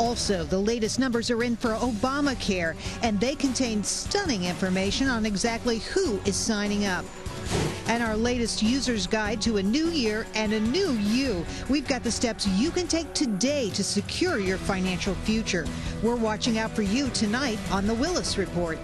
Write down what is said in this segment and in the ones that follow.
Also, the latest numbers are in for Obamacare, and they contain stunning information on exactly who is signing up. And our latest user's guide to a new year and a new you. We've got the steps you can take today to secure your financial future. We're watching out for you tonight on The Willis Report.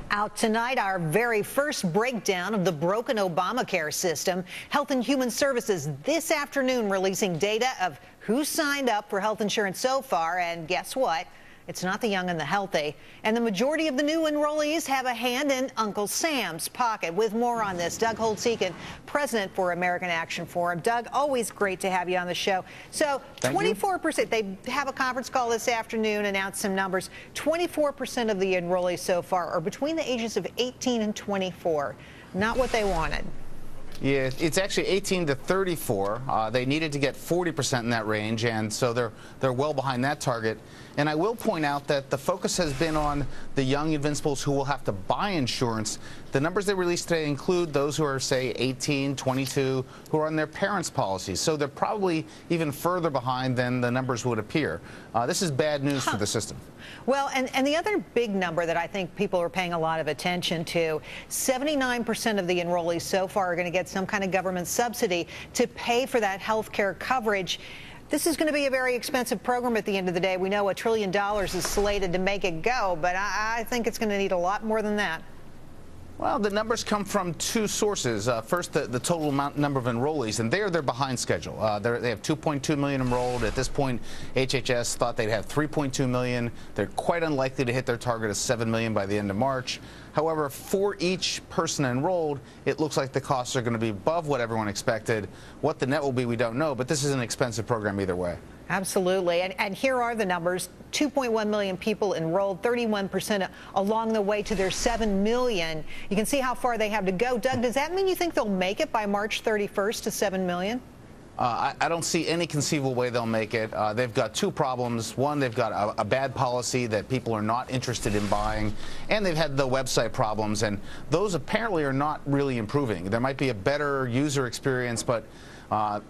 Out tonight, our very first breakdown of the broken Obamacare system. Health and Human Services this afternoon releasing data of who signed up for health insurance so far, and guess what? It's not the young and the healthy. And the majority of the new enrollees have a hand in Uncle Sam's pocket. With more on this, Doug Holtz-Eakin, president for American Action Forum. Doug, always great to have you on the show. So 24%, they have a conference call this afternoon, announced some numbers. 24% of the enrollees so far are between the ages of 18 and 24. Not what they wanted. Yeah, it's actually 18 to 34. They needed to get 40% in that range, and so they're well behind that target. And I will point out that the focus has been on the young invincibles who will have to buy insurance. The numbers they released today include those who are, say, 18, 22, who are on their parents' policies. So they're probably even further behind than the numbers would appear. This is bad news for the system. Well, and the other big number that I think people are paying a lot of attention to, 79% of the enrollees so far are going to get some kind of government subsidy to pay for that health care coverage. This is going to be a very expensive program at the end of the day. We know $1 trillion is slated to make it go, but I think it's going to need a lot more than that. Well, the numbers come from two sources. First, the total number of enrollees, and they're behind schedule. They have 2.2 million enrolled. At this point, HHS thought they'd have 3.2 million. They're quite unlikely to hit their target of 7 million by the end of March. However, for each person enrolled, it looks like the costs are going to be above what everyone expected. What the net will be, we don't know, but this is an expensive program either way. Absolutely. And here are the numbers. 2.1 million people enrolled, 31% along the way to their 7 million. You can see how far they have to go. Doug, does that mean you think they'll make it by March 31st to 7 million? I don't see any conceivable way they'll make it. They've got two problems. One, they've got a bad policy that people are not interested in buying, and they've had the website problems, and those apparently are not really improving. There might be a better user experience, but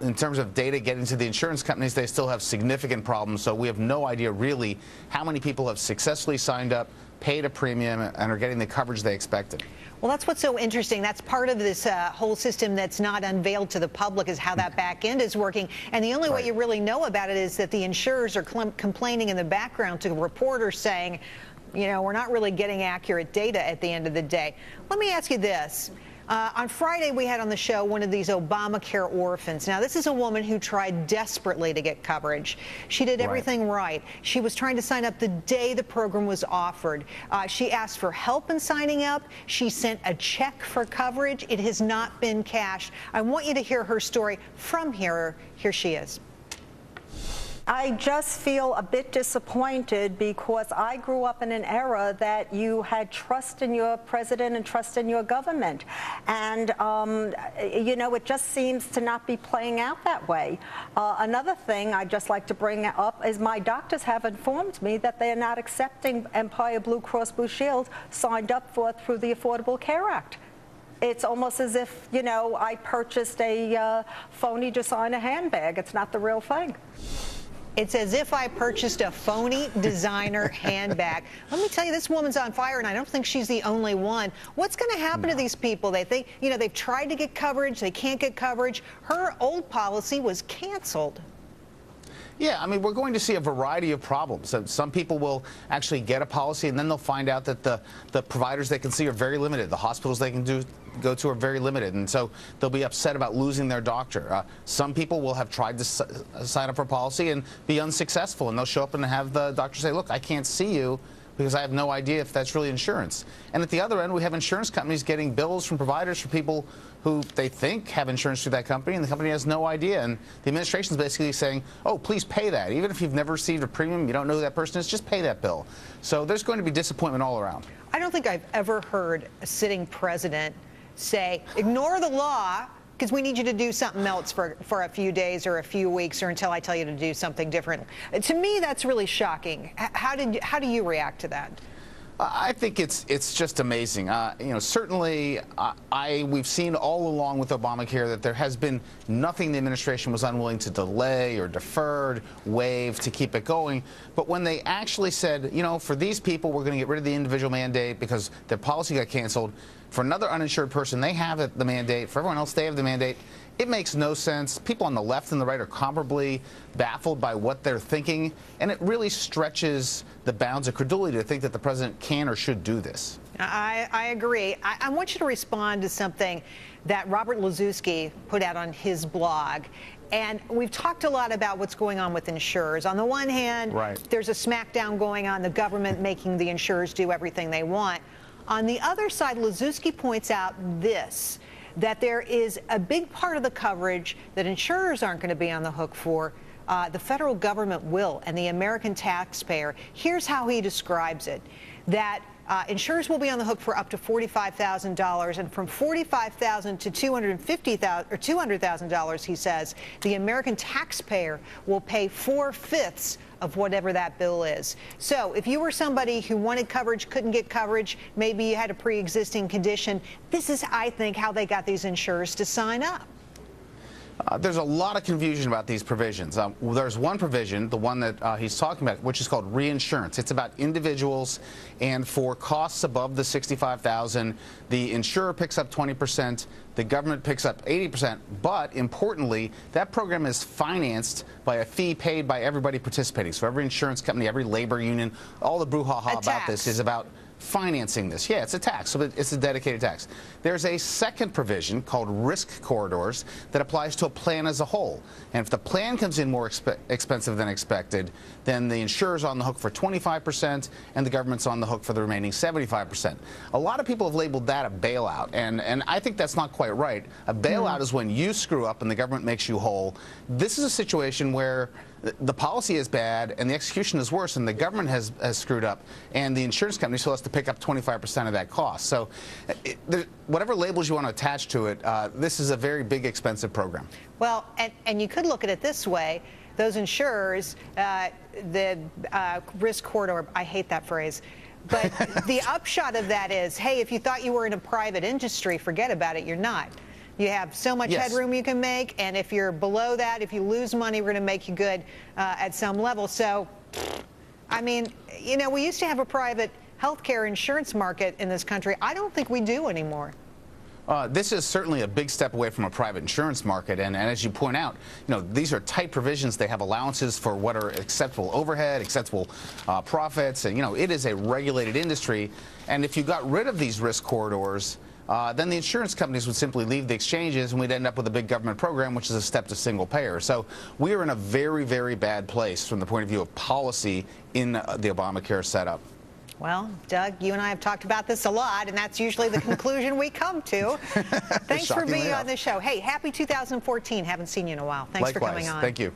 in terms of data getting to the insurance companies, they still have significant problems. So we have no idea really how many people have successfully signed up, paid a premium, and are getting the coverage they expected. Well, that's what's so interesting. That's part of this whole system that's not unveiled to the public, is how that back end is working. And the only way you really know about it is that the insurers are complaining in the background to reporters saying, you know, we're not really getting accurate data at the end of the day. Let me ask you this. On Friday, we had on the show one of these Obamacare orphans. Now, this is a woman who tried desperately to get coverage. She did everything right. She was trying to sign up the day the program was offered. She asked for help in signing up. She sent a check for coverage. It has not been cashed. I want you to hear her story from here. Here she is. I just feel a bit disappointed because I grew up in an era that you had trust in your president and trust in your government. And, you know, it just seems to not be playing out that way. Another thing I'd just like to bring up is my doctors have informed me that they are not accepting Empire Blue Cross Blue Shield signed up for through the Affordable Care Act. It's almost as if, you know, I purchased a phony designer handbag. It's not the real thing. It's as if I purchased a phony designer handbag. Let me tell you, this woman's on fire, and I don't think she's the only one. What's going to happen to these people? They think, you know, they've tried to get coverage. They can't get coverage. Her old policy was canceled. Yeah, I mean, we're going to see a variety of problems. So some people will actually get a policy, and then they'll find out that the providers they can see are very limited. The hospitals they can go to are very limited, and so they'll be upset about losing their doctor. Some people will have tried to sign up for a policy and be unsuccessful, and they'll show up and have the doctor say, look, I can't see you because I have no idea if that's really insurance. And at the other end, we have insurance companies getting bills from providers for people who they think have insurance through that company, and the company has no idea. And the administration is basically saying, oh, please pay that. Even if you've never received a premium, you don't know who that person is, just pay that bill. So there's going to be disappointment all around. I don't think I've ever heard a sitting president say, ignore the law, because we need you to do something else for a few days or a few weeks or until I tell you to do something different. To me, that's really shocking. How do you react to that? I think it's just amazing. You know, certainly we've seen all along with Obamacare that there has been nothing the administration was unwilling to delay or defer, waive to keep it going. But when they actually said, you know, for these people, we're going to get rid of the individual mandate because their policy got canceled. For another uninsured person, they have the mandate. For everyone else, they have the mandate. It makes no sense. People on the left and the right are comparably baffled by what they're thinking, and it really stretches the bounds of credulity to think that the president can or should do this. I agree. I want you to respond to something that Robert Lizewski put out on his blog. And we've talked a lot about what's going on with insurers. On the one hand, there's a smackdown going on, the government making the insurers do everything they want. On the other side, Lizewski points out this, that there is a big part of the coverage that insurers aren't going to be on the hook for. The federal government will, and the American taxpayer. Here's how he describes it, that insurers will be on the hook for up to $45,000, and from $45,000 to $250,000 or $200,000, he says, the American taxpayer will pay 4/5 of whatever that bill is. So if you were somebody who wanted coverage, couldn't get coverage, maybe you had a pre-existing condition, this is, I think, how they got these insurers to sign up. There's a lot of confusion about these provisions. There's one provision, the one that he's talking about, which is called reinsurance. It's about individuals, and for costs above the $65,000, the insurer picks up 20%, the government picks up 80%. But importantly, that program is financed by a fee paid by everybody participating. So every insurance company, every labor union, all the brouhaha about this is about financing this. Yeah, it's a tax, so it's a dedicated tax. There's a second provision called risk corridors that applies to a plan as a whole. And if the plan comes in more expensive than expected, then the insurer's on the hook for 25% and the government's on the hook for the remaining 75%. A lot of people have labeled that a bailout, and I think that's not quite right. A bailout is when you screw up and the government makes you whole. This is a situation where the policy is bad and the execution is worse, and the government has screwed up, and the insurance company still has to pick up 25% of that cost. So whatever labels you want to attach to it, this is a very big, expensive program. Well, and you could look at it this way. Those insurers, the risk corridor, I hate that phrase, but the upshot of that is, hey, if you thought you were in a private industry, forget about it, you're not. You have so much headroom you can make, and if you're below that, if you lose money, we're going to make you good at some level. So, I mean, you know, we used to have a private healthcare insurance market in this country. I don't think we do anymore. This is certainly a big step away from a private insurance market, and as you point out, you know, these are tight provisions. They have allowances for what are acceptable overhead, acceptable profits, and, you know, it is a regulated industry. And if you got rid of these risk corridors, then the insurance companies would simply leave the exchanges, and we'd end up with a big government program, which is a step to single payer. So we are in a very, very bad place from the point of view of policy in the Obamacare setup. Well, Doug, you and I have talked about this a lot, and that's usually the conclusion we come to. Thanks for being on the show. Hey, happy 2014. Haven't seen you in a while. Thanks for coming on. Thank you.